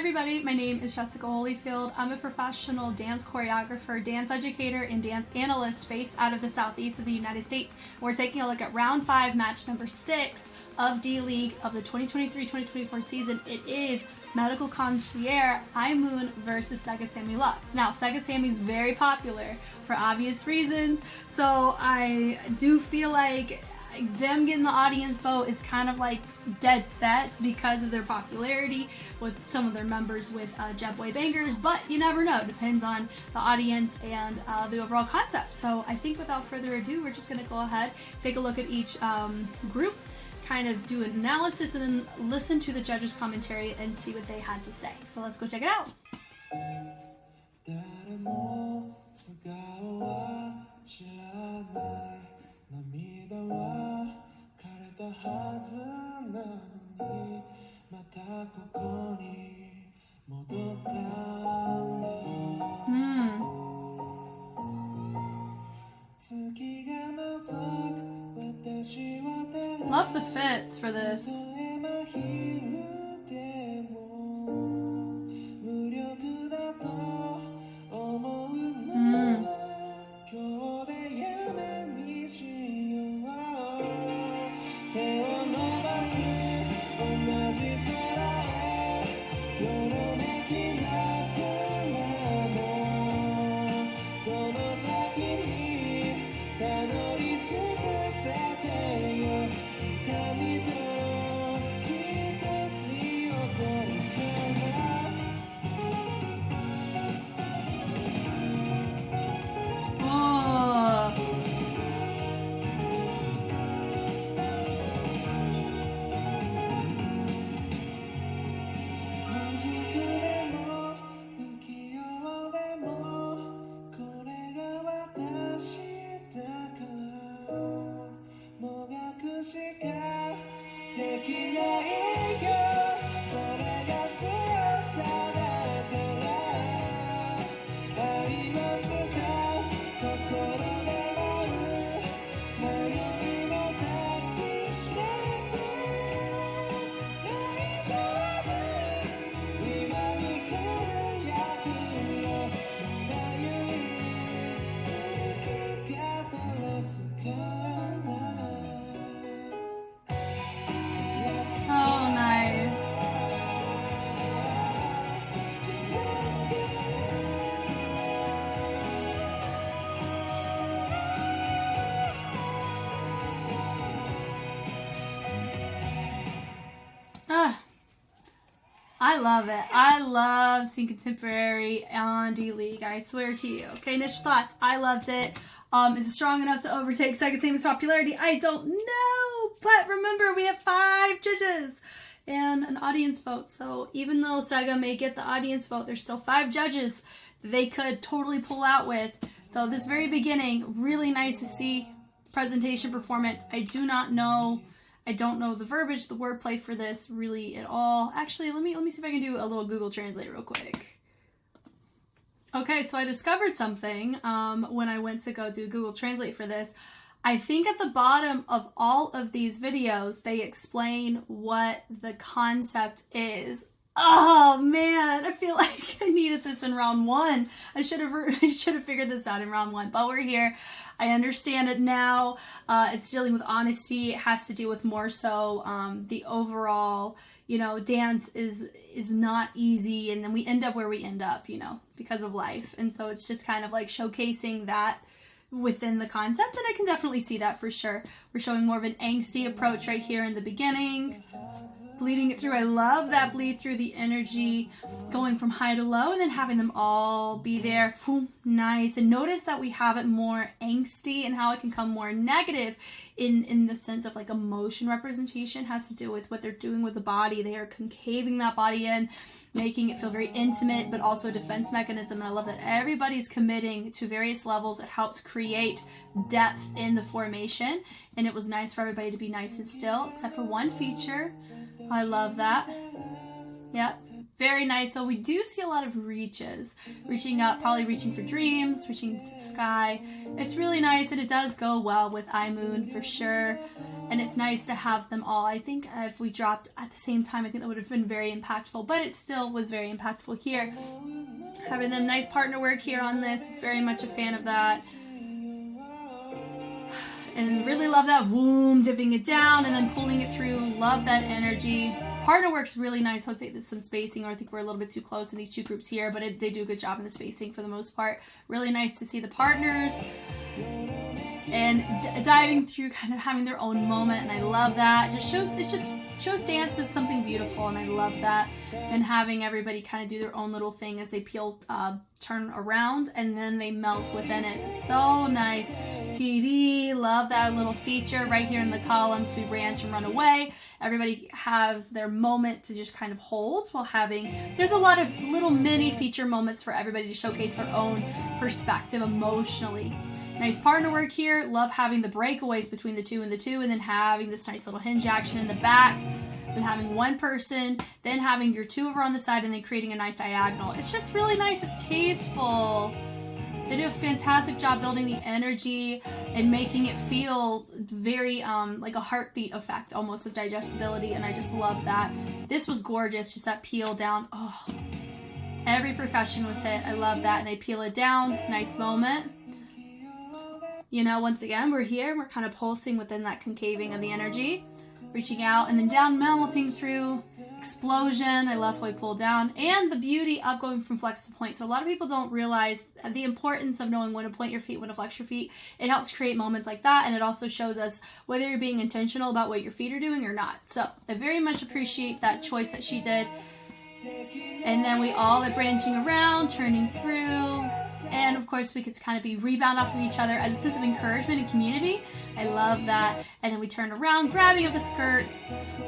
everybody, my name is Jessica Holyfield. I'm a professional dance choreographer, dance educator, and dance analyst based out of the southeast of the United States. We're taking a look at round 5, match number 6 of D.LEAGUE of the 2023-2024 season. It is Medical Concierge imoon versus Sega Sammy Lux. Now, Sega Sammy's very popular for obvious reasons, so I do feel like them getting the audience vote is kind of like dead set because of their popularity with some of their members with Jet Boy Bangers, but you never know. It depends on the audience and the overall concept. So I think without further ado, we're just going to go ahead, take a look at each group, kind of do an analysis, and then listen to the judges' commentary and see what they had to say. So let's go check it out. Love the fits for this. I love it. I love seeing contemporary on D.LEAGUE. I swear to you. Okay, initial thoughts. I loved it. Is it strong enough to overtake Sega Sammy's popularity? I don't know. But remember, we have 5 judges and an audience vote. So even though Sega may get the audience vote, there's still 5 judges they could totally pull out with. So this very beginning, really nice to see presentation performance. I don't know the verbiage, the wordplay for this really at all. Actually, let me see if I can do a little Google Translate real quick. Okay, so I discovered something when I went to go do Google Translate for this. I think at the bottom of all of these videos, they explain what the concept is. Oh man, I feel like I needed this in round 1. I should have figured this out in round 1, but we're here. I understand it now. It's dealing with honesty. It has to do with more so the overall, dance is not easy, and then we end up where we end up, because of life. And so it's just kind of like showcasing that within the concept, and I can definitely see that for sure. We're showing more of an angsty approach right here in the beginning. Bleeding it through. I love that bleed through the energy, going from high to low and then having them all be there. Nice. And notice that we have it more angsty and how it can come more negative in the sense of like emotion representation. Has to do with what they're doing with the body. They are concaving that body in, making it feel very intimate, but also a defense mechanism. And I love that everybody's committing to various levels. It helps create depth in the formation. And it was nice for everybody to be nice and still, except for one feature. I love that. Yep. Very nice. So we do see a lot of reaches. Reaching up, probably reaching for dreams, reaching to the sky. It's really nice, and it does go well with imoon for sure. And it's nice to have them all. I think if we dropped at the same time, I think that would have been very impactful, but it still was very impactful here. Having them nice partner work here on this, very much a fan of that. And really love that, boom, dipping it down and then pulling it through. Love that energy. Partner works really nice. I would say there's some spacing, or I think we're a little bit too close in these two groups here, but they do a good job in the spacing for the most part. Really nice to see the partners and diving through, kind of having their own moment, and I love that. It just shows dance as something beautiful, and I love that. And having everybody kind of do their own little thing as they peel, turn around, and then they melt within it. It's so nice. TD, love that little feature right here in the columns. We ranch and run away. Everybody has their moment to just kind of hold while having, there's a lot of little mini feature moments for everybody to showcase their own perspective emotionally. Nice partner work here. Love having the breakaways between the two, and then having this nice little hinge action in the back with having one person, then having your two over on the side, and then creating a nice diagonal. It's just really nice. It's tasteful. They do a fantastic job building the energy and making it feel very like a heartbeat effect almost of digestibility, and I just love that. This was gorgeous, just that peel down. Oh, every percussion was hit. I love that, and they peel it down. Nice moment. You know, once again, we're here. We're kind of pulsing within that concaving of the energy. Reaching out and then down, melting through. Explosion. I love how we pull down. And the beauty of going from flex to point. So a lot of people don't realize the importance of knowing when to point your feet, when to flex your feet. It helps create moments like that. And it also shows us whether you're being intentional about what your feet are doing or not. So I very much appreciate that choice that she did. And then we all are branching around, turning through. And of course, we could kind of be rebound off of each other as a sense of encouragement and community. I love that. And then we turn around, grabbing of the skirts,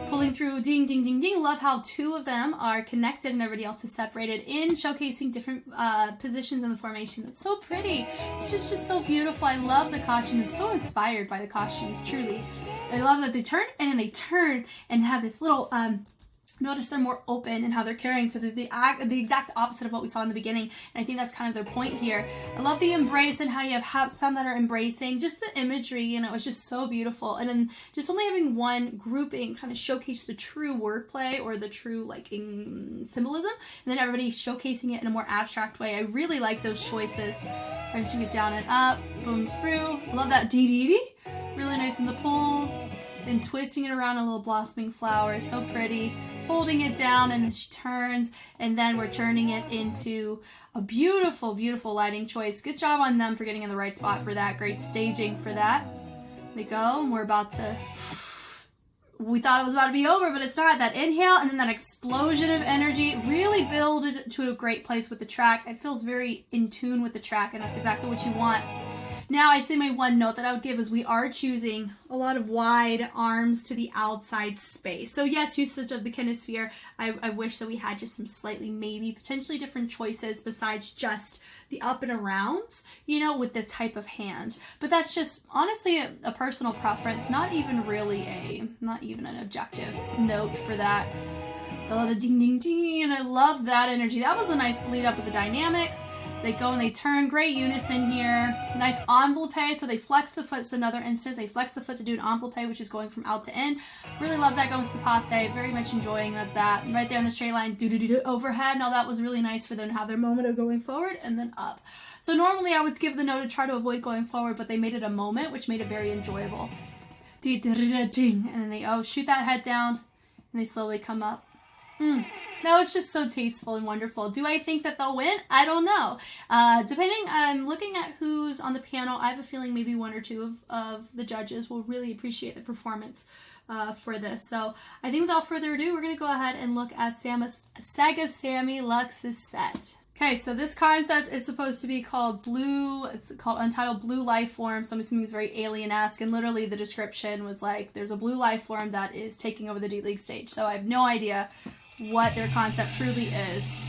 pulling through, ding, ding, ding, ding. Love how two of them are connected and everybody else is separated in showcasing different positions in the formation. It's so pretty. It's just so beautiful. I love the costumes. I'm so inspired by the costumes, truly. I love that they turn and then they turn and have this little... notice they're more open in how they're carrying, so they're the exact opposite of what we saw in the beginning, and I think that's kind of their point here. I love the embrace and how you have some that are embracing, just the imagery, you know, it's just so beautiful. And then just only having one grouping kind of showcase the true wordplay or the true like symbolism, and then everybody showcasing it in a more abstract way. I really like those choices. Wrenching it down and up, boom through. Love that dee-dee-dee. Really nice in the pulls. Then twisting it around a little blossoming flower, so pretty. Folding it down, and then she turns, and then we're turning it into a beautiful, beautiful lighting choice. Good job on them for getting in the right spot for that. Great staging for that. They go, and we're about to... We thought it was about to be over, but it's not. That inhale, and then that explosion of energy really builded to a great place with the track. It feels very in tune with the track, and that's exactly what you want. Now, I say my one note that I would give is we are choosing a lot of wide arms to the outside space. So yes, usage of the kinesphere. I wish that we had just some slightly, maybe potentially different choices besides just the up and around, you know, with this type of hand. But that's just honestly a personal preference, not even an objective note for that. I love the ding, ding, ding, and I love that energy. That was a nice bleed up with the dynamics. They go and they turn, great unison here. Nice envelope, so they flex the foot. It's another instance. They flex the foot to do an envelope, which is going from out to in. Really love that going with the KOSE. Very much enjoying that. Right there on the straight line, do overhead. Now that was really nice for them to have their moment of going forward and then up. So normally I would give the note to try to avoid going forward, but they made it a moment, which made it very enjoyable. And then they shoot that head down, and they slowly come up. That was just so tasteful and wonderful. Do I think that they'll win? I don't know. Depending, looking at who's on the panel, I have a feeling maybe one or two of the judges will really appreciate the performance for this. So I think without further ado, we're going to go ahead and look at Sega Sammy Lux's set. Okay, so this concept is supposed to be called Blue, it's called Untitled Blue Life Form, so I'm assuming it's very alien-esque, and literally the description was like, there's a blue life form that is taking over the D.LEAGUE stage, so I have no idea what their concept truly is.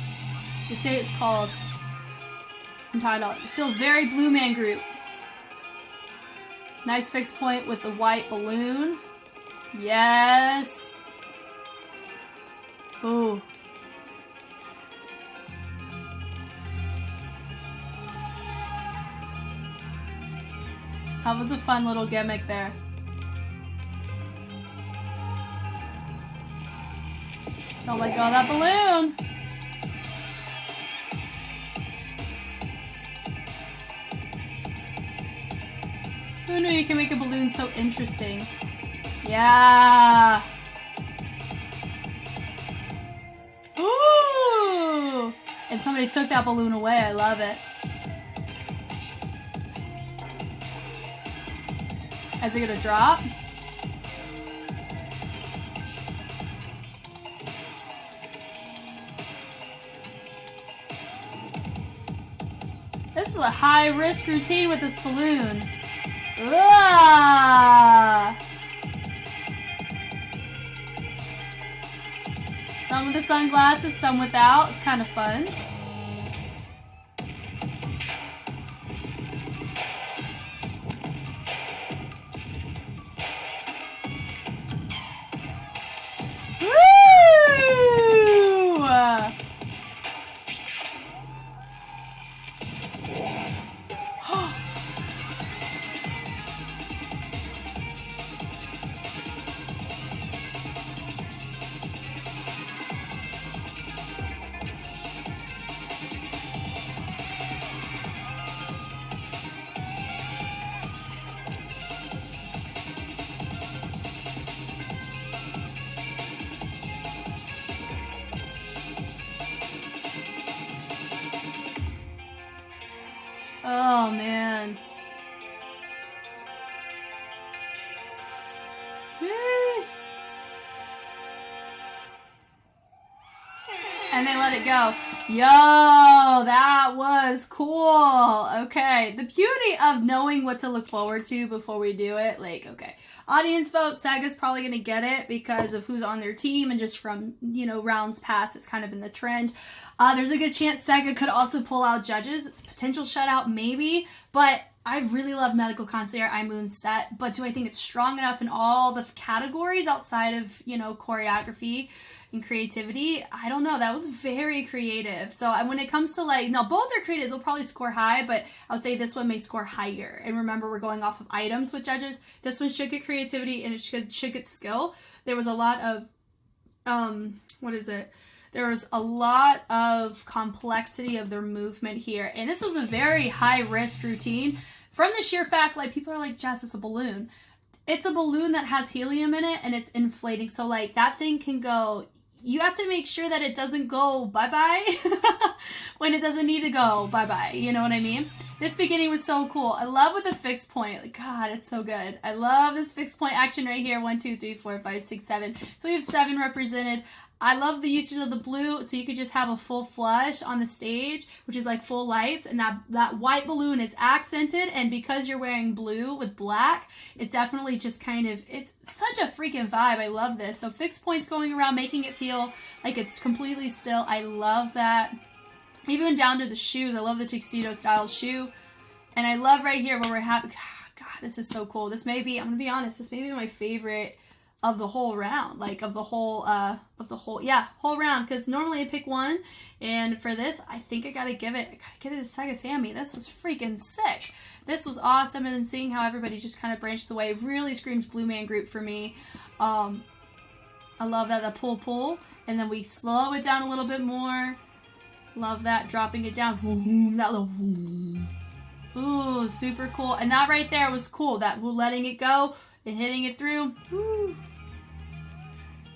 They say it's called Untitled. It feels very Blue Man Group. Nice fixed point with the white balloon. Yes! Ooh. That was a fun little gimmick there. Don't let go of that balloon. Who knew you can make a balloon so interesting? Yeah. Ooh. And somebody took that balloon away. I love it. Is it gonna drop? This is a high-risk routine with this balloon. Ugh. Some with the sunglasses, some without. It's kind of fun. Oh, man. And they let it go. Yo, that was cool. Okay, the beauty of knowing what to look forward to before we do it. Like, okay, audience vote, Sega's probably going to get it because of who's on their team and just from, you know, rounds past, it's kind of been the trend. There's a good chance Sega could also pull out judges. Potential shutout, maybe, but I really love Medical Concierge imoon's set, but do I think it's strong enough in all the categories outside of, you know, choreography and creativity? I don't know. That was very creative. So when it comes to like, no, both are creative. They'll probably score high, but I would say this one may score higher. And remember, we're going off of items with judges. This one should get creativity and it should get skill. There was a lot of, there was a lot of complexity of their movement here. And this was a very high-risk routine. From the sheer fact, like, people are like, Jess, it's a balloon. It's a balloon that has helium in it, and it's inflating. So, like, that thing can go... You have to make sure that it doesn't go bye-bye when it doesn't need to go bye-bye. You know what I mean? This beginning was so cool. I love with the fixed point. Like, God, it's so good. I love this fixed point action right here. 1, 2, 3, 4, 5, 6, 7. So we have 7 represented. I love the usage of the blue, so you could just have a full flush on the stage, which is like full lights, and that white balloon is accented, and because you're wearing blue with black, it definitely just kind of, it's such a freaking vibe. I love this. So fixed points going around, making it feel like it's completely still. I love that. Even down to the shoes. I love the tuxedo style shoe. And I love right here where we're having, God, this is so cool. This may be, I'm going to be honest, this may be my favorite of the whole round, like of the whole whole round, because normally I pick one, and for this I think I gotta give it to Sega Sammy. This was freaking sick. This was awesome, and then seeing how everybody just kind of branched away really screams Blue Man Group for me. I love that, the pull, and then we slow it down a little bit more. Love that, dropping it down, that little, ooh, super cool. And that right there was cool, that letting it go and hitting it through. Woo.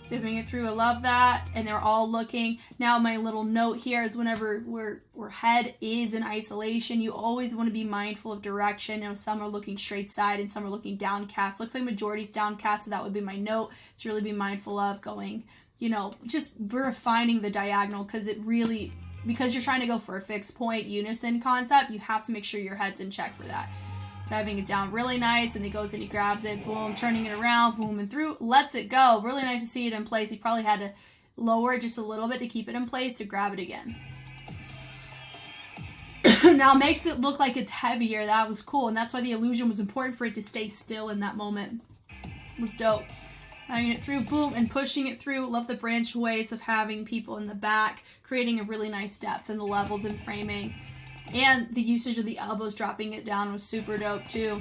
Zipping it through, I love that. And they're all looking. Now my little note here is whenever where head is in isolation, you always want to be mindful of direction. You know, some are looking straight side and some are looking downcast. Looks like majority's downcast, so that would be my note. To really be mindful of going, you know, just refining the diagonal, because it really, because you're trying to go for a fixed point unison concept, you have to make sure your head's in check for that. Diving it down really nice, and he goes and he grabs it, boom, turning it around, boom, and through, lets it go. Really nice to see it in place. He probably had to lower it just a little bit to keep it in place to grab it again. Now makes it look like it's heavier. That was cool, and that's why the illusion was important, for it to stay still in that moment. It was dope. Having it through, boom, and pushing it through. Love the branch ways of having people in the back, creating a really nice depth in the levels and framing. And the usage of the elbows, dropping it down, was super dope too.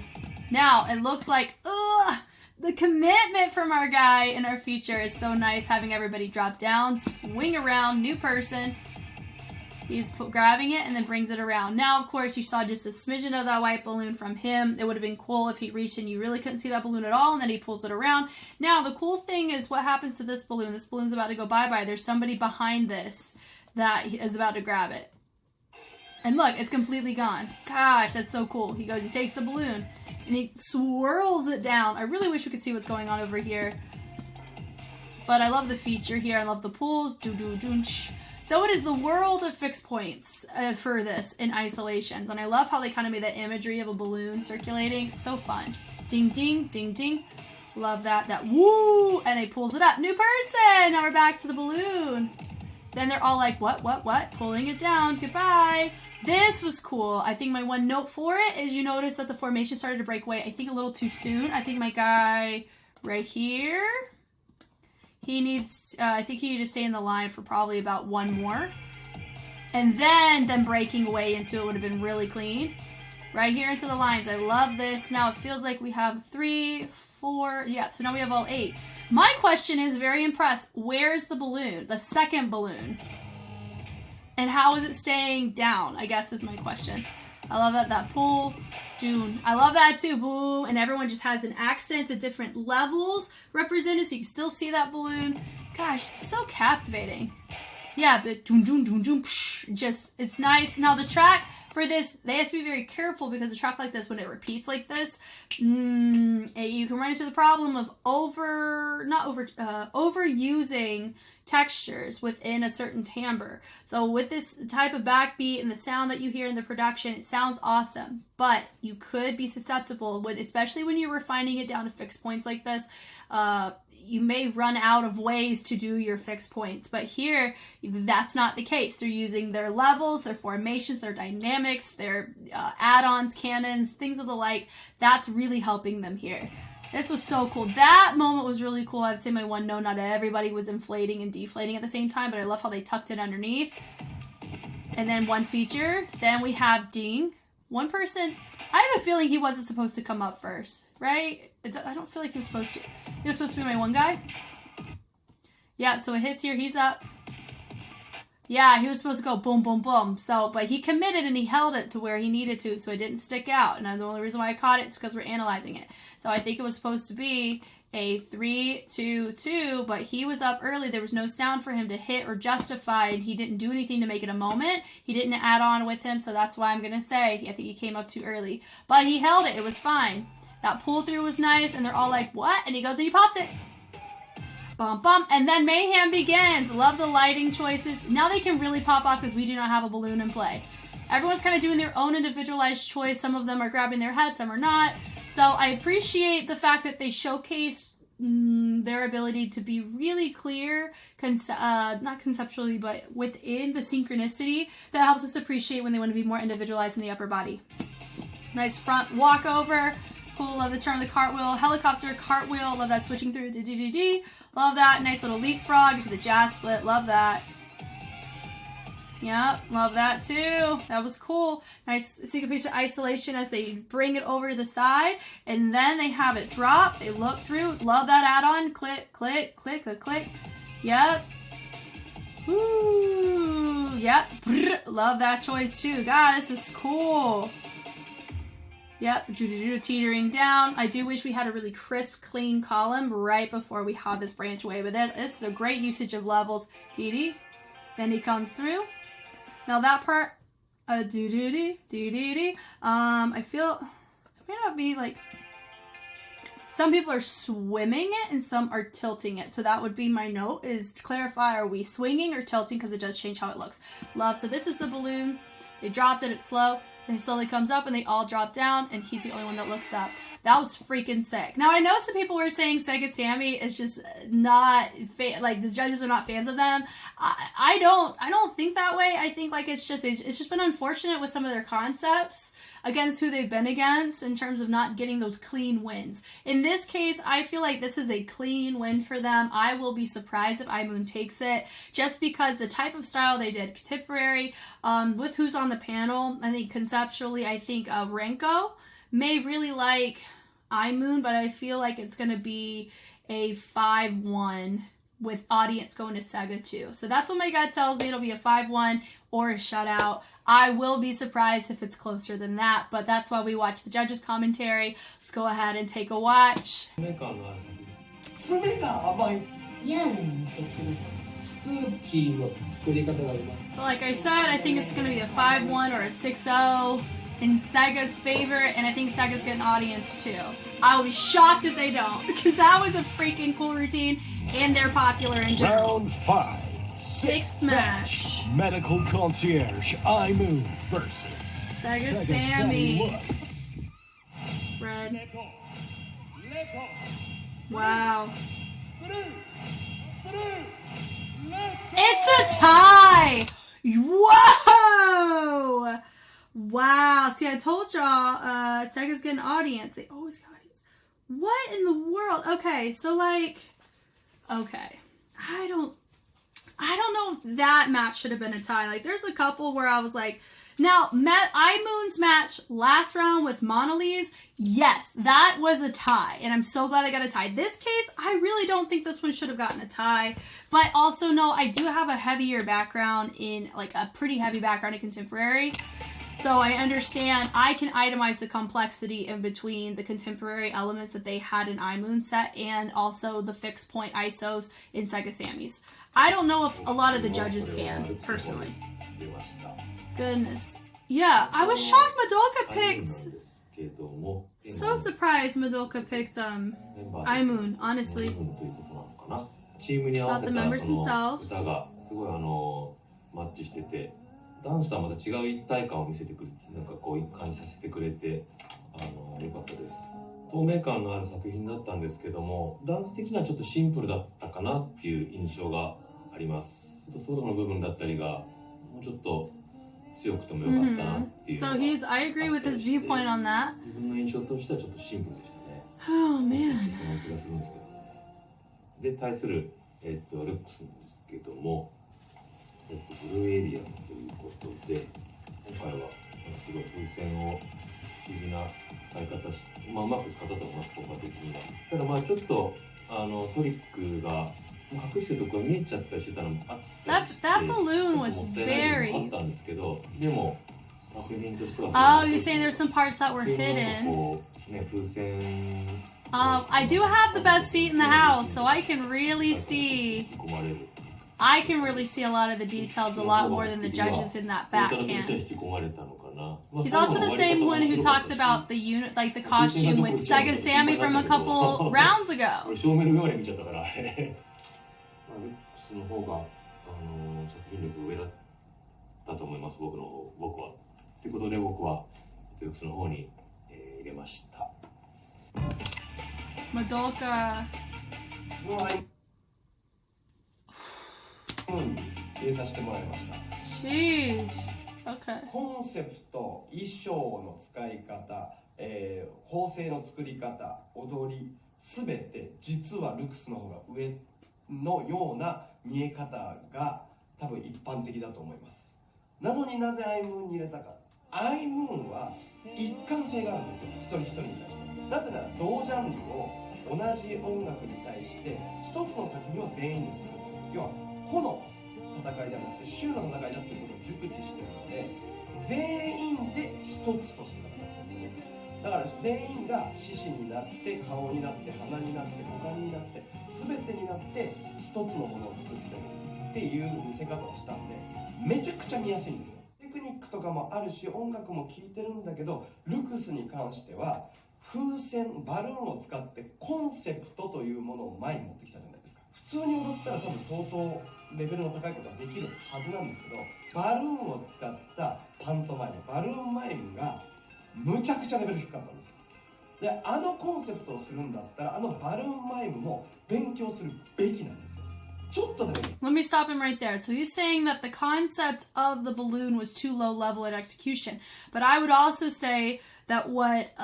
Now, it looks like, The commitment from our guy in our feature is so nice, having everybody drop down, swing around, new person. He's grabbing it and then brings it around. Now, of course, you saw just a smidgen of that white balloon from him. It would have been cool if he reached and you really couldn't see that balloon at all, and then he pulls it around. Now, the cool thing is what happens to this balloon. This balloon's about to go bye-bye. There's somebody behind this that is about to grab it. And look, it's completely gone. Gosh, that's so cool. He takes the balloon, and he swirls it down. I really wish we could see what's going on over here. But I love the feature here. I love the pools. So it is the world of fixed points for this in isolations. And I love how they kind of made that imagery of a balloon circulating. So fun. Ding, ding, ding, ding. Love that. That woo! And he pulls it up. New person! Now we're back to the balloon. Then they're all like, what? Pulling it down. Goodbye. This was cool. I think my one note for it is you notice that the formation started to break away. I think a little too soon. I think my guy right here, he needs, I think he needed to stay in the line for probably about one more. And then them breaking away into it would have been really clean. Right here into the lines. I love this. Now it feels like we have 3, 4, yeah, so now we have all 8. My question is, very impressed, where's the balloon? The second balloon. And how is it staying down, I guess is my question. I love that pool. June. I love that too. Boom. And everyone just has an accent at different levels represented, so you can still see that balloon. Gosh, so captivating. Yeah, the doom, doom, doom, doom. Just, it's nice. Now the track for this, they have to be very careful because a track like this, when it repeats like this, you can run into the problem of overusing textures within a certain timbre. So with this type of backbeat and the sound that you hear in the production, it sounds awesome, but you could be susceptible, especially when you're refining it down to fixed points like this. You may run out of ways to do your fixed points, but here, that's not the case. They're using their levels, their formations, their dynamics, their add-ons, cannons, things of the like. That's really helping them here. This was so cool. That moment was really cool. I'd say my one no, not everybody was inflating and deflating at the same time, but I love how they tucked it underneath. And then one feature. Then we have Ding. One person, I have a feeling he wasn't supposed to come up first, right? I don't feel like he was supposed to. He was supposed to be my one guy. Yeah, so it hits here. He's up. Yeah, he was supposed to go boom, boom, boom. So, but he committed and he held it to where he needed to, so it didn't stick out. And the only reason why I caught it is because we're analyzing it. So I think it was supposed to be a 3, 2, 2, but he was up early. There was no sound for him to hit or justify, and he didn't do anything to make it a moment. He didn't add on with him, so that's why I'm going to say I think he came up too early. But he held it. It was fine. That pull through was nice, and they're all like, what? And he goes and he pops it. Bum, bum. And then mayhem begins. Love the lighting choices. Now they can really pop off because we do not have a balloon in play. Everyone's kind of doing their own individualized choice. Some of them are grabbing their head, some are not. So I appreciate the fact that they showcase their ability to be really clear, not conceptually, but within the synchronicity that helps us appreciate when they want to be more individualized in the upper body. Nice front walkover. Cool, love the turn of the cartwheel. Helicopter, cartwheel, love that switching through. Love that. Nice little leapfrog to the jazz split. Love that. Yep, love that too. That was cool. Nice syncopation isolation as they bring it over to the side, and then they have it drop. They look through. Love that add-on. Click, click, click, click, click. Yep. Woo. Yep. Love that choice too. God, this is cool. Yep, teetering down. I do wish we had a really crisp, clean column right before we had this branch away, but this is a great usage of levels. Dee-dee. Then he comes through. Now that part, I feel it may not be like, some people are swimming it and some are tilting it. So that would be my note, is to clarify, are we swinging or tilting? Because it does change how it looks. Love, so this is the balloon. They dropped it, it's slow. Then he slowly comes up and they all drop down and he's the only one that looks up. That was freaking sick. Now I know some people were saying Sega Sammy is just not, like the judges are not fans of them. I don't think that way. I think like it's just been unfortunate with some of their concepts against who they've been against in terms of not getting those clean wins. In this case, I feel like this is a clean win for them. I will be surprised if imoon takes it, just because the type of style they did, contemporary, with who's on the panel. I think conceptually, I think Renko may really like imoon, but I feel like it's going to be a 5-1 with audience going to Sega too. So that's what my gut tells me. It'll be a 5-1 or a shutout. I will be surprised if it's closer than that, but that's why we watch the judges' commentary. Let's go ahead and take a watch. So like I said, I think it's going to be a 5-1 or a 6-0 in Sega's favor, and I think Sega's getting audience too. I will be shocked if they don't, because that was a freaking cool routine, and they're popular in general. Round 5. Sixth match. Medical Concierge imoon versus Sega Sammy. Red. Wow. It's a tie! Whoa! Wow. See, I told y'all, Sega's getting audience. They always get audience. What in the world? Okay, so like, okay. I don't know if that match should have been a tie. Like, there's a couple where I was like, now, imoon's match last round with Monalise, yes, that was a tie. And I'm so glad I got a tie. This case, I really don't think this one should have gotten a tie. But also, no, I do have a heavier background in, like, a pretty heavy background in contemporary. So I understand I can itemize the complexity in between the contemporary elements that they had in imoon set and also the fixed point ISOs in Sega Sammy's. I don't know if a lot of the judges can, personally. Goodness. Yeah, I was shocked Madoka picked... So surprised Madoka picked imoon, honestly. It's about the members themselves. ダンスとはまた違う一体感を見せてくれて、なんかこう感じさせてくれて、良かったです。透明感のある作品だったんですけども、ダンス的にはちょっとシンプルだったかなっていう印象があります。ちょっとソロの部分だったりがもうちょっと強くてもよかったなっていうのがあったりして。 So I agree with his viewpoint on that. 自分の印象としてはちょっとシンプルでしたね。Oh man. その気がするんですけど。で対するルックスなんですけども。ブルーエリアということで、今回はすごい風船を不思議な使い方し、うまく使ったと思います、効果的には。ただちょっとトリックが隠してるところが見えちゃったりしてたのもあったりして、 That balloon was もったいないのもあ very... ったんですけど、でも作品としては Oh, you're saying there's some parts that were hidden. こうね、風船 I do have the best seat in the house, so I can really see... I can really see a lot of the details a lot more than the judges in that back can. He's also the same one who talked about the unit, like the costume with Sega Sammy from a couple rounds ago. 正面の側に見ちゃったから、ルックスの方が作品力上だったと思います。僕は。ということで僕はルックスの方に入れました。Madoka. 入れさせてもらいました。 Sheesh. Okay. コンセプト、衣装の使い方、縫製の作り方、踊り、すべて実はルクスの方が上のような見え方が多分一般的だと思います。なのになぜアイムーンに入れたか。アイムーンは一貫性があるんですよ、一人一人に対して。なぜなら同ジャンルを同じ音楽に対して一つの作品を全員で作る。要は個の戦いではなくて衆の戦いだっていうことを熟知しているので、全員で一つとして戦うんですよね。だから全員が獅子になって顔になって鼻になって股間になって全てになって一つのものを作ってるっていう見せ方をしたんで、めちゃくちゃ見やすいんですよ。テクニックとかもあるし音楽も聴いてるんだけど、ルクスに関しては風船バルーンを使ってコンセプトというものを前に持ってきたじゃないですか。普通に踊ったら多分相当レベルの高いことができるはずなんですけど、バルーンを使ったパントマイム、バルーンマイムがむちゃくちゃレベル低かったんですよ。で、コンセプトをするんだったらバルーンマイムも勉強するべきなんですよ。ちょっとでも。 Let me stop him right there. So he's saying that the concept of the balloon was too low level at execution. But I would also say that what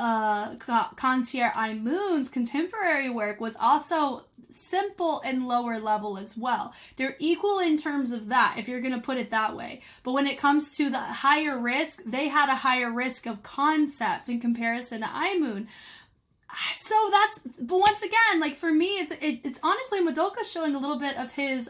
Concierge imoon's contemporary work was also simple and lower level as well. They're equal in terms of that, if you're going to put it that way. But when it comes to the higher risk, they had a higher risk of concept in comparison to imoon. So that's, but once again, like for me, it's honestly Madoka showing a little bit of his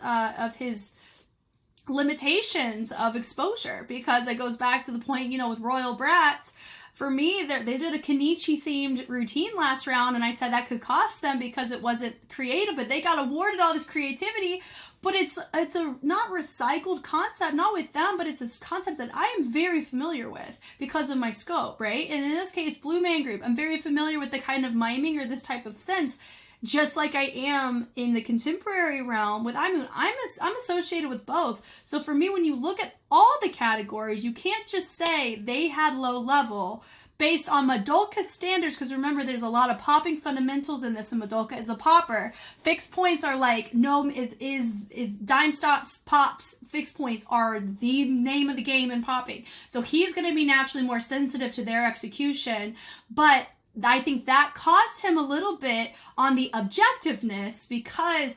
limitations of exposure, because it goes back to the point, you know, with Royal Brats. For me, they did a Kenichi themed routine last round, and I said that could cost them because it wasn't creative, but they got awarded all this creativity. But it's a not recycled concept, not with them, but it's a concept that I am very familiar with because of my scope, right? And in this case, Blue Man Group, I'm very familiar with the kind of miming or this type of sense, just like I am in the contemporary realm with imoon. I'm associated with both. So for me, when you look at all the categories, you can't just say they had low level based on Madoka standards, because remember, there's a lot of popping fundamentals in this, and Madoka is a popper. Fixed points are like, no, is dime stops, pops, fixed points are the name of the game in popping. So he's going to be naturally more sensitive to their execution, but I think that cost him a little bit on the objectiveness, because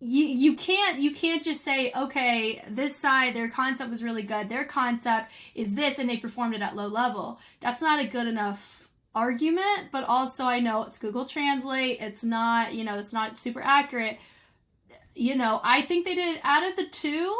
you can't just say, okay, this side, their concept was really good, their concept is this, and they performed it at low level. That's not a good enough argument, but also I know it's Google Translate, it's not, you know, it's not super accurate. You know, I think they did, out of the two,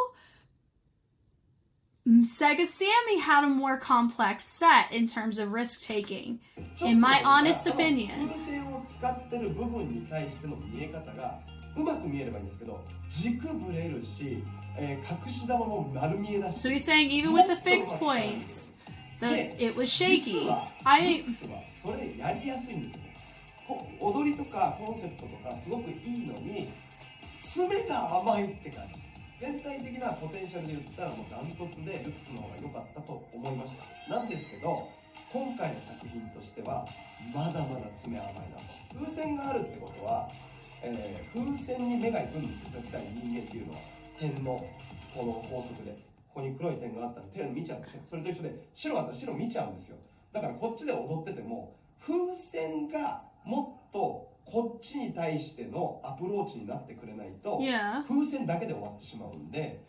Sega Sammy had a more complex set in terms of risk taking, in my honest opinion. 風船を使ってる部分に対しての見え方がうまく見えればいいんですけど、軸ぶれるし、隠し玉も丸見えだし。 So he's saying even with the fixed points, that it was shaky. 実はミックスはそれやりやすいんですよね。踊りとかコンセプトとかすごくいいのに、爪が甘いって感じです。全体的なポテンシャルで言ったらもうダントツでルクスの方が良かったと思いました。なんですけど、今回の作品としてはまだまだ爪甘いなと。風船があるってことは、風船に目が行くんですよ、絶対に人間っていうのは。点のこの法則で、ここに黒い点があったら点見ちゃうでしょ。それと一緒で白があったら白見ちゃうんですよ。だからこっちで踊ってても風船がもっとこっちに対してのアプローチになってくれないと、風船だけで終わってしまうんで、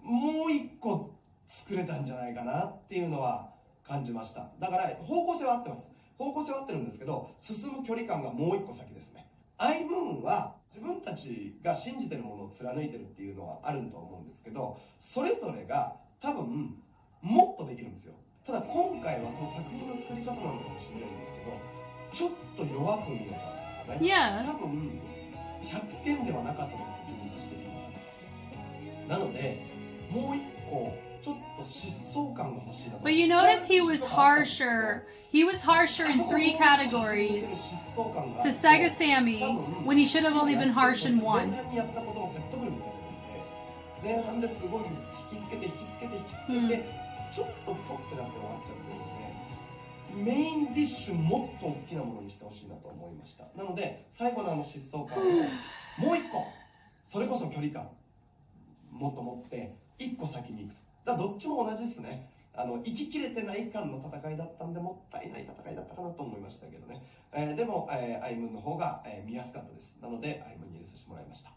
もう一個作れたんじゃないかなっていうのは感じました。だから方向性は合ってます。方向性は合ってるんですけど、進む距離感がもう一個先ですね。アイムーンは自分たちが信じてるものを貫いてるっていうのはあると思うんですけど、それぞれが多分もっとできるんですよ。ただ今回はその作品の作り方なのかもしれないんですけど、ちょっと弱く見えたんですよね。多分100点ではなかったんですよ、自分たち的に。なのでもう一個ちょっと疾走感が欲しいなと。 But you notice he was harsher. He was harsher in 3 categories to Sega Sammy when he should have only been harsh in 1. 前半にやったことの説得力が出てるので、前半ですごい引きつけてちょっとポッてなって終わっちゃってるので、メインディッシュもっと大きなものにしてほしいなと思いました。なので最後の疾走感をもう一個、それこそ距離感もっと持って一個先に行くと。だからどっちも同じですね。生ききれてない感の戦いだったんで、もったいない戦いだったかなと思いましたけどね。でも、アイムーンの方が、見やすかったです。なのでアイムーンに入れさせてもらいました。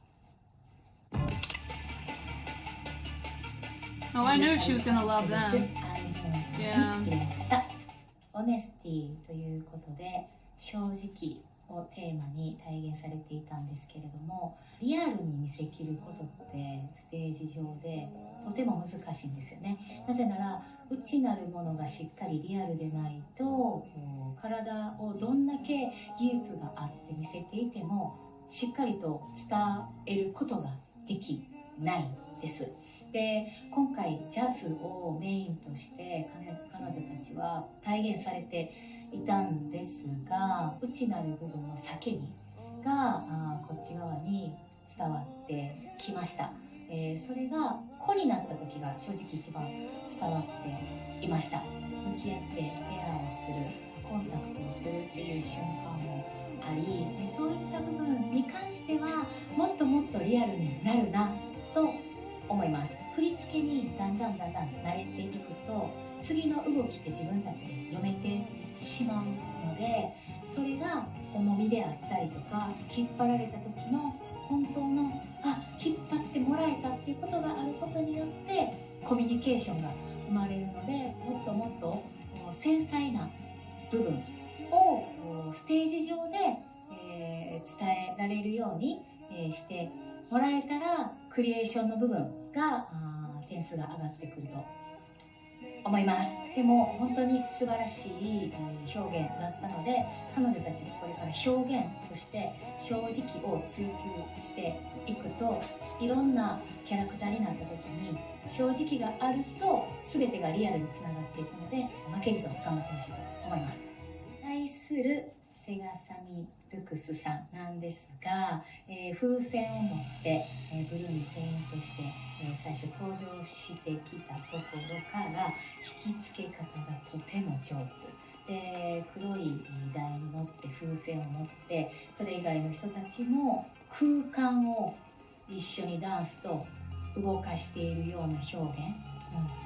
Oh, I knew she was gonna love them. Yeah. オネスティということで、正直をテーマに体現されていたんですけれども、リアルに見せきることってステージ上でとても難しいんですよね。なぜなら内なるものがしっかりリアルでないと、体をどんだけ技術があって見せていてもしっかりと伝えることができないです。で、今回ジャズをメインとして彼女たちは体現されていたんですが、内なる部分の叫びがこっち側に伝わってきました。それが個になった時が正直一番伝わっていました。向き合ってペアをする、コンタクトをするっていう瞬間もあり、でそういった部分に関してはもっともっとリアルになるなと思います。振り付けにだんだん慣れていくと、次の動きって自分たちで読めてしまうので、それが重みであったりとか、引っ張られた時の本当の引っ張ってもらえたっていうことがあることによってコミュニケーションが生まれるので、もっともっと繊細な部分をステージ上えたらクリエーションの部分が点数が上がってくると思います。でも本当に素晴らしい表現だったので、彼女たちがこれから表現として正直を追求していくと、いろんなキャラクターになった時に正直があると全てがリアルにつながっていくので、負けじと頑張ってほしいと思います。対するセガサミルクスさんなんですが、風船を持って、ブルーにペイントして、最初登場してきたところから引き付け方がとても上手で、黒い台に乗って風船を持って、それ以外の人たちも空間を一緒にダンスと動かしているような表現、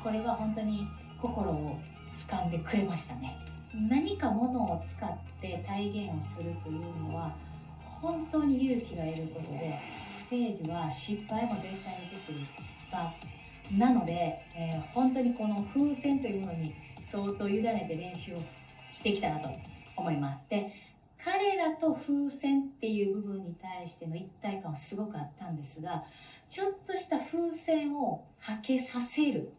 これは本当に心を掴んでくれましたね。何かものを使って体現をするというのは本当に勇気がいることで、ステージは失敗も絶対に出てくるなので、本当にこの風船というものに相当委ねて練習をしてきたなと思います。で、彼らと風船っていう部分に対しての一体感はすごくあったんですが、ちょっとした風船をはけさせる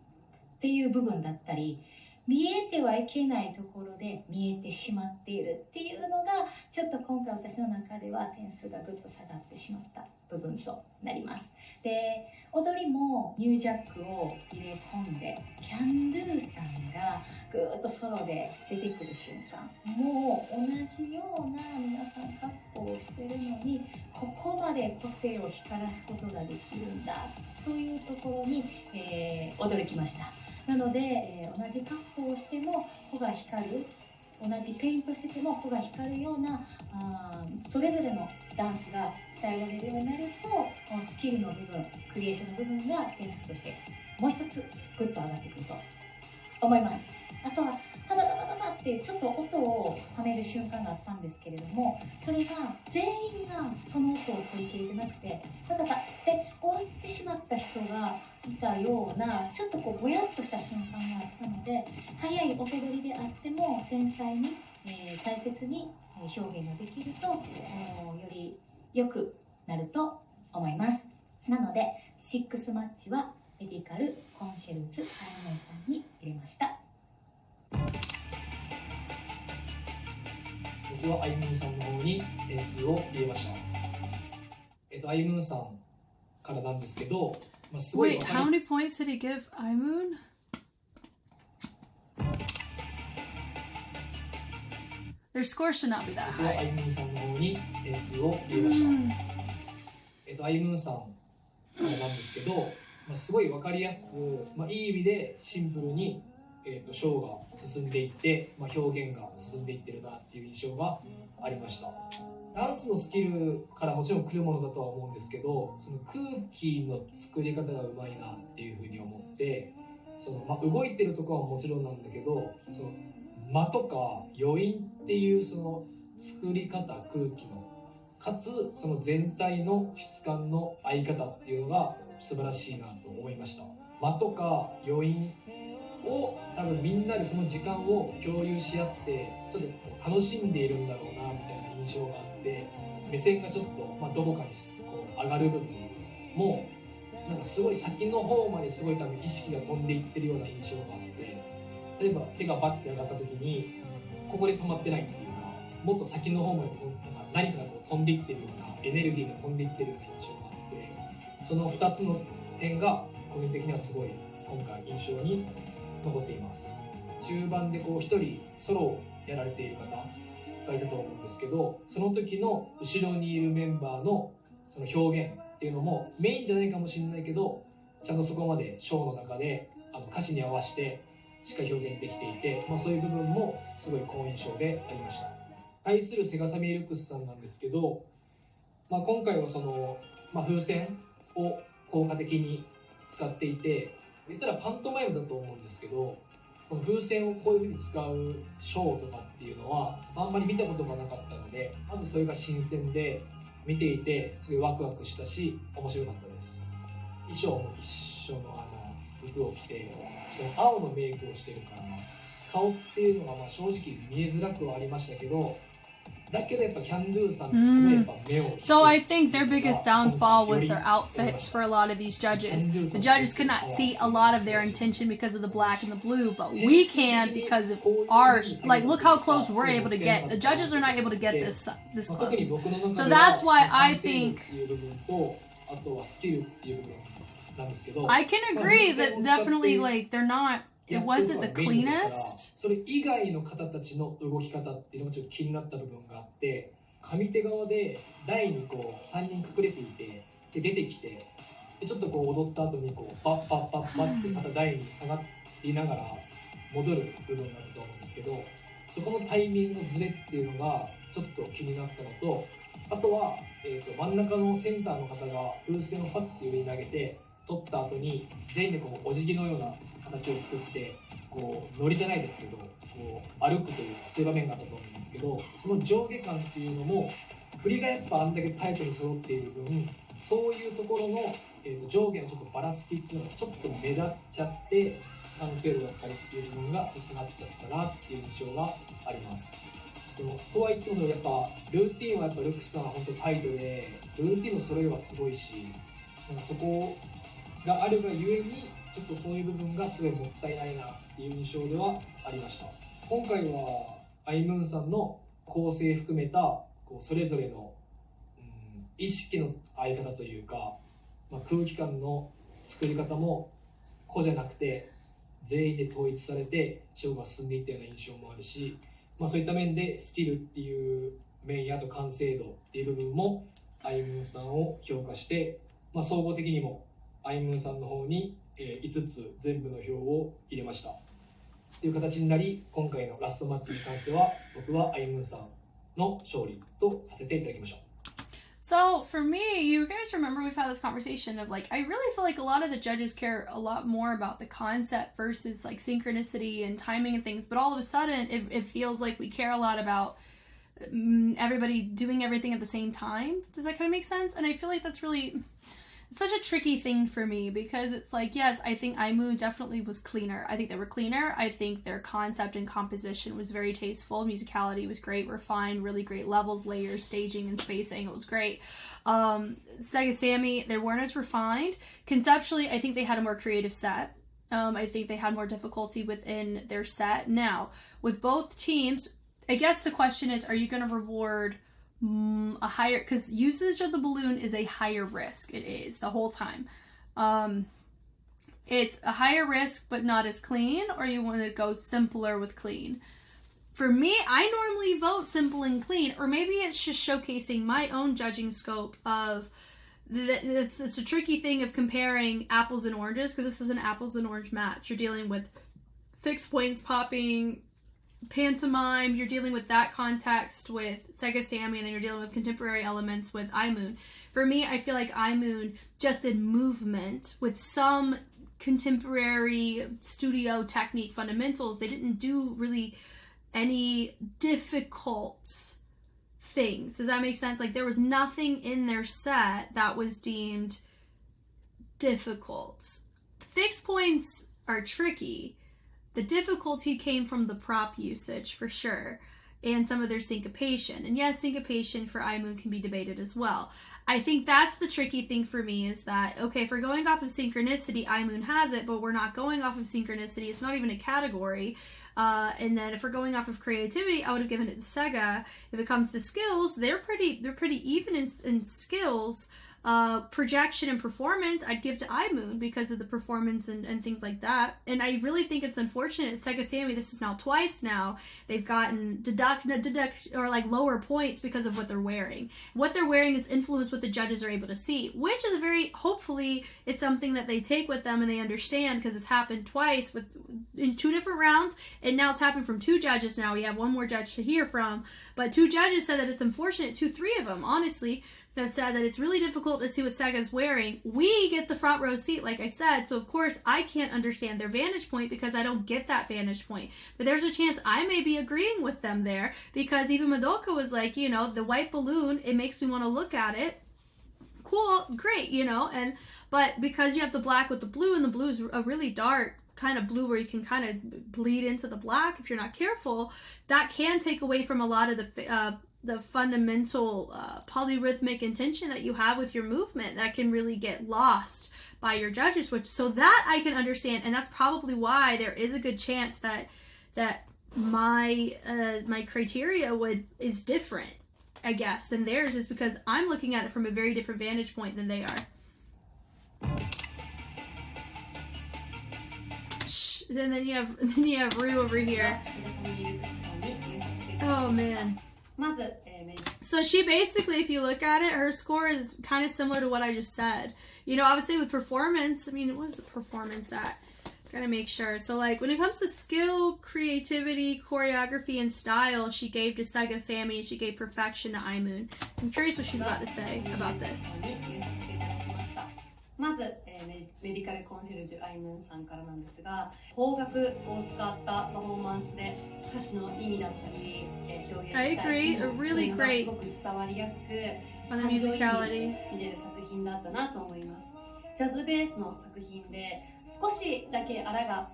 っていう部分だったり、見えてはいけないところで見えてしまっているっていうのが、ちょっと今回私の中では点数がぐっと下がってしまった部分となります。で、踊りもニュージャックを入れ込んで、キャンドゥさんがぐーっとソロで出てくる瞬間、もう同じような皆さん格好をしてるのに、ここまで個性を光らすことができるんだというところに、驚きました。なので、同じ格好をしても穂が光る、同じペイントしてても穂が光るようなそれぞれのダンスが伝えられるようになると、スキルの部分、クリエーションの部分が点数としてもう一つグッと上がってくると思います。あとはタダダダダダってちょっと音をはめる瞬間があったんですけれども、それが全員がその音を取り切れてなくて、タダダって終わってしまった人がいたような、ちょっとこうぼやっとした瞬間があったので、速い踊りであっても繊細に、大切に表現ができると、より良くなると思います。なので6マッチはメディカルコンシェルジュアイモンさんに入れました。僕はアイムーンさんの方に点数を入れました。アイムーンさんからなんですけど、すごい Wait, how many points did he give imoon? Their score should not be that 僕はア high. イムーンさんの方に点数を入れました。アイムーンさんからなんですけど、すごい分かりやすく、いい意味でシンプルに、ショーが進んでいって、表現が進んでいってるなっていう印象がありました。ダンスのスキルからもちろん来るものだとは思うんですけど、その空気の作り方がうまいなっていうふうに思って、動いてるところはもちろんなんだけど、その間とか余韻っていうその作り方、空気のかつその全体の質感の合い方っていうのが素晴らしいなと思いました。間とか余韻を多分みんなでその時間を共有し合ってちょっと楽しんでいるんだろうなみたいな印象があって、目線がちょっと、どこかにこう上がる部分もなんかすごい先の方まですごい多分意識が飛んでいってるような印象があって、例えば手がバッて上がった時にここで止まってないっていうか、もっと先の方まで何かがこう飛んでいってるようなエネルギーが飛んでいってるような印象があって、その2つの点が個人的にはすごい今回印象に残っています。中盤でこう一人ソロをやられている方がいたと思うんですけど、その時の後ろにいるメンバーのその表現っていうのもメインじゃないかもしれないけど、ちゃんとそこまでショーの中で歌詞に合わせてしっかり表現できていて、そういう部分もすごい好印象でありました。対するセガサミルクスさんなんですけど、今回はその、風船を効果的に使っていて、言ったらパントマイムだと思うんですけど、この風船をこういう風に使うショーとかっていうのはあんまり見たことがなかったので、まずそれが新鮮で見ていてすごいワクワクしたし面白かったです。衣装も一緒の服を着て、しかも青のメイクをしてるから、顔っていうのが正直見えづらくはありましたけど、だけどやっぱキャンドゥさんってすごいやっぱ目を引く。 So I think their biggest downfall was their outfits for a lot of these judges. The judges could not see a lot of their intention because of the black and the blue, but we can because of ours. Like, look how close we're able to get. The judges are not able to get this close. So that's why I think I can agree that definitely, like, they're not, it wasn't the cleanest. それ以外の方たちの動き方っていうのがちょっと気になった部分があって、上手側で台にこう3人隠れていて、で出てきて、でちょっとこう踊った後にこうバッバッバッバッってまた台に下がっていながら戻る部分があると思うんですけど、そこのタイミングのズレっていうのがちょっと気になったのと、あとは、真ん中のセンターの方が風船をパッて上に投げて取った後に全員でこうお辞儀のような形を作ってこうノリじゃないですけどこう歩くというそういう場面があったと思うんですけど、その上下感っていうのも振りがやっぱあんだけタイトに揃っている分、そういうところの、上下のちょっとばらつきっていうのがちょっと目立っちゃって完成度だったりっていう部分がちょっと下がっちゃったなっていう印象があります。でもとはいってもやっぱルーティンはやっぱルックスさんは本当タイトでルーティンの揃いはすごいし、なんかそこがあるがゆえにちょっとそういう部分がすごいもったいないなっていう印象ではありました。今回はアイムーンさんの構成含めたこうそれぞれの、意識の合い方というか、空気感の作り方も個じゃなくて全員で統一されてショーが進んでいったような印象もあるし、そういった面でスキルっていう面やあと完成度っていう部分もアイムーンさんを評価して、総合的にもアイムーンさんの方に5つ全部の票を入れましたという形になり、今回のラストマッチに関しては僕はアイムーンさんの勝利とさせていただきました。 So for me, you guys remember we've had this conversation of like, I really feel like a lot of the judges care a lot more about the concept versus like synchronicity and timing and things, but all of a sudden it feels like we care a lot about everybody doing everything at the same time. Does that kind of make sense? And I feel like that's really such a tricky thing for me because it's like, yes, I think imoon definitely was cleaner. I think they were cleaner. I think their concept and composition was very tasteful. Musicality was great, refined, really great levels, layers, staging, and spacing. It was great. Sega Sammy, they weren't as refined. Conceptually, I think they had a more creative set. I think they had more difficulty within their set. Now, with both teams, I guess the question is, are you going to reward a higher, because usage of the balloon is a higher risk. It is the whole time. It's a higher risk but not as clean, or you want to go simpler with clean. For me, I normally vote simple and clean, or maybe it's just showcasing my own judging scope of it's a tricky thing of comparing apples and oranges, because this is an apples and orange match. You're dealing with fixed points popping, pantomime, you're dealing with that context with Sega Sammy, and then you're dealing with contemporary elements with imoon. For me, I feel like imoon just did movement with some contemporary studio technique fundamentals. They didn't do really any difficult things. Does that make sense? Like, there was nothing in their set that was deemed difficult. Fixed points are tricky. The difficulty came from the prop usage, for sure, and some of their syncopation. And yes, syncopation for imoon can be debated as well. I think that's the tricky thing for me, is that, okay, if we're going off of synchronicity, imoon has it, but we're not going off of synchronicity. It's not even a category. And then if we're going off of creativity, I would have given it to Sega. If it comes to skills, they're pretty even in skills. Projection and performance, I'd give to imoon because of the performance and things like that. And I really think it's unfortunate. Sega Sammy, this is now twice now, they've gotten deduct or like lower points because of what they're wearing. What they're wearing is influenced what the judges are able to see, which is hopefully it's something that they take with them and they understand, because it's happened twice in 2 different rounds, and now it's happened from 2 judges. Now we have 1 more judge to hear from, but 2 judges said that it's unfortunate. 3 of them, honestly, have said that it's really difficult to see what Sega's wearing. We get the front row seat, like I said, so of course I can't understand their vantage point because I don't get that vantage point. But there's a chance I may be agreeing with them there, because even Madoka was like, the white balloon, it makes me want to look at it. Cool, great, but because you have the black with the blue, and the blue is a really dark kind of blue where you can kind of bleed into the black if you're not careful, that can take away from a lot of the the fundamental polyrhythmic intention that you have with your movement that can really get lost by your judges, which so that I can understand, and that's probably why there is a good chance that my my criteria is different, I guess, than theirs, is because I'm looking at it from a very different vantage point than they are. And then you have Rue over here. Oh man. So she basically, if you look at it, her score is kind of similar to what I just said. You know, I would say with performance, I mean, what was the performance at? Gotta make sure. So like when it comes to skill, creativity, choreography, and style, she gave to Sega Sammy, she gave perfection to imoon. I'm curious what she's about to say about this. まず、メディカルコンシェルジュアイムーンさんからなんですが、邦楽を使ったパフォーマンスで歌詞の意味だったり、表現したいのがすごく伝わりやすく、感情移入して見れる作品だったなと思います。ジャズベースの作品で少しだけ荒が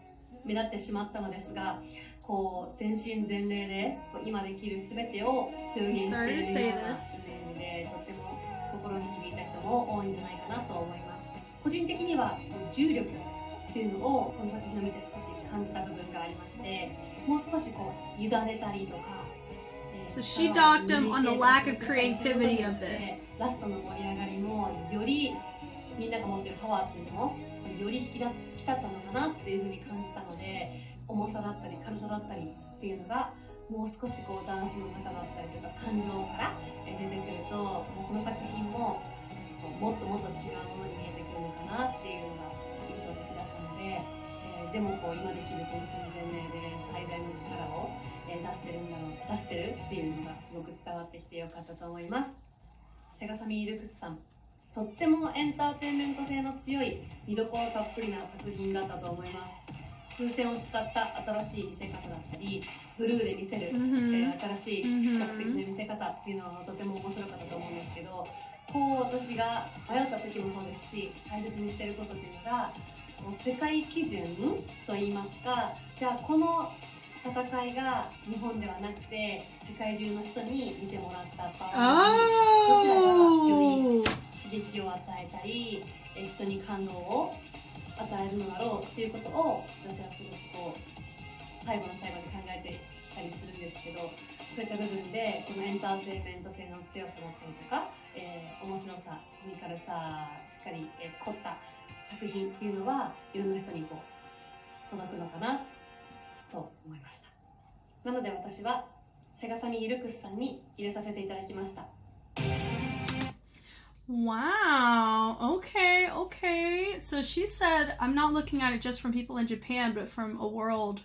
目立ってしまったのですが、こう全身全霊で今できるすべてを表現しているようなイメージで、とっても心に響いた人も多いんじゃないかなと思います。個人的には重力っていうのをこの作品を見て少し感じた部分がありまして、もう少しこう委ねたりとか。So she docked him on the lack of creativity of this. ラストの盛り上がりもよりみんなが持っているパワーっていうのもより引き立ったのかなっていうふうに感じたので、重さだったり軽さだったりっていうのがもう少しこうダンスの中だったりとか感情から出てくると、もうこの作品ももっともっと違うものに見えてくるのかなっていうのが印象的だったので、でもこう今できる全身全霊で最大の力を出してるっていうのがすごく伝わってきてよかったと思います。セガサミー・ルクスさん、とってもエンターテインメント性の強い見どころたっぷりな作品だったと思います。風船を使った新しい見せ方だったり、ブルーで見せる、新しい視覚的な見せ方っていうのはとても面白かったと思うんですけど、こう私が迷った時もそうですし、大切にしていることっていうのが世界基準といいますか、じゃあこの戦いが日本ではなくて世界中の人に見てもらった場合にどちらがより刺激を与えたり人に感動を与えるのだろうっていうことを私はすごくこう最後の最後に考えてたりするんですけど、そういった部分でこのエンターテインメント性の強さだったりとか、面白さ、コミカルさ、しっかり、凝った作品っていうのはいろんな人にこう届くのかなと思いました。なので私はセガサミー・ルクスさんに入れさせていただきました。Wow. Okay. So she said, I'm not looking at it just from people in Japan, but from a world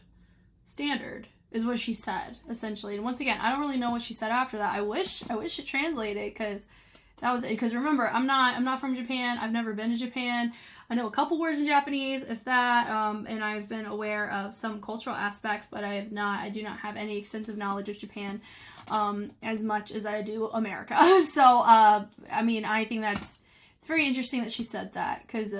standard, is what she said, essentially. And once again, I don't really know what she said after that. I wish it translated, because that was it. Because remember, I'm not from Japan. I've never been to Japan. I know a couple words in Japanese, if that, and I've been aware of some cultural aspects, but I do not have any extensive knowledge of Japan, as much as I do America. So, I mean, I think it's very interesting that she said that, because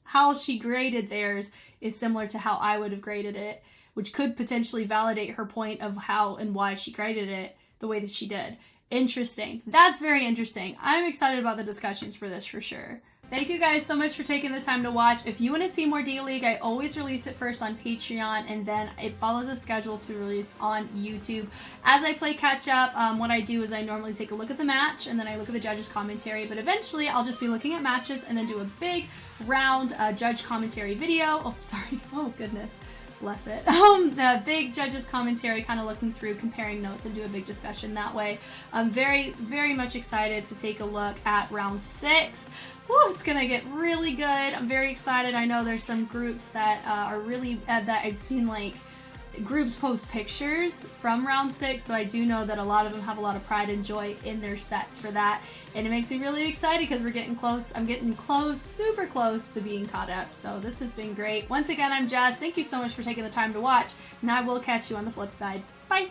how she graded theirs is similar to how I would have graded it, which could potentially validate her point of how and why she graded it the way that she did. Interesting. That's very interesting. I'm excited about the discussions for this for sure. Thank you guys so much for taking the time to watch. If you want to see more D.LEAGUE, I always release it first on Patreon, and then it follows a schedule to release on YouTube. As I play catch up, what I do is I normally take a look at the match, and then I look at the judges' commentary, but eventually I'll just be looking at matches and then do a big round judge commentary video. Oh, sorry. Oh, goodness. Bless it. The big judges commentary, kind of looking through, comparing notes, and do a big discussion that way. I'm very, very much excited to take a look at round 6. Woo, it's gonna get really good. I'm very excited. I know there's some groups that are really that I've seen, like groups post pictures from round 6, so I do know that a lot of them have a lot of pride and joy in their sets for that, and it makes me really excited because we're getting close. I'm getting close, super close to being caught up, so this has been great. Once again, I'm Jazz. Thank you so much for taking the time to watch, and I will catch you on the flip side. Bye!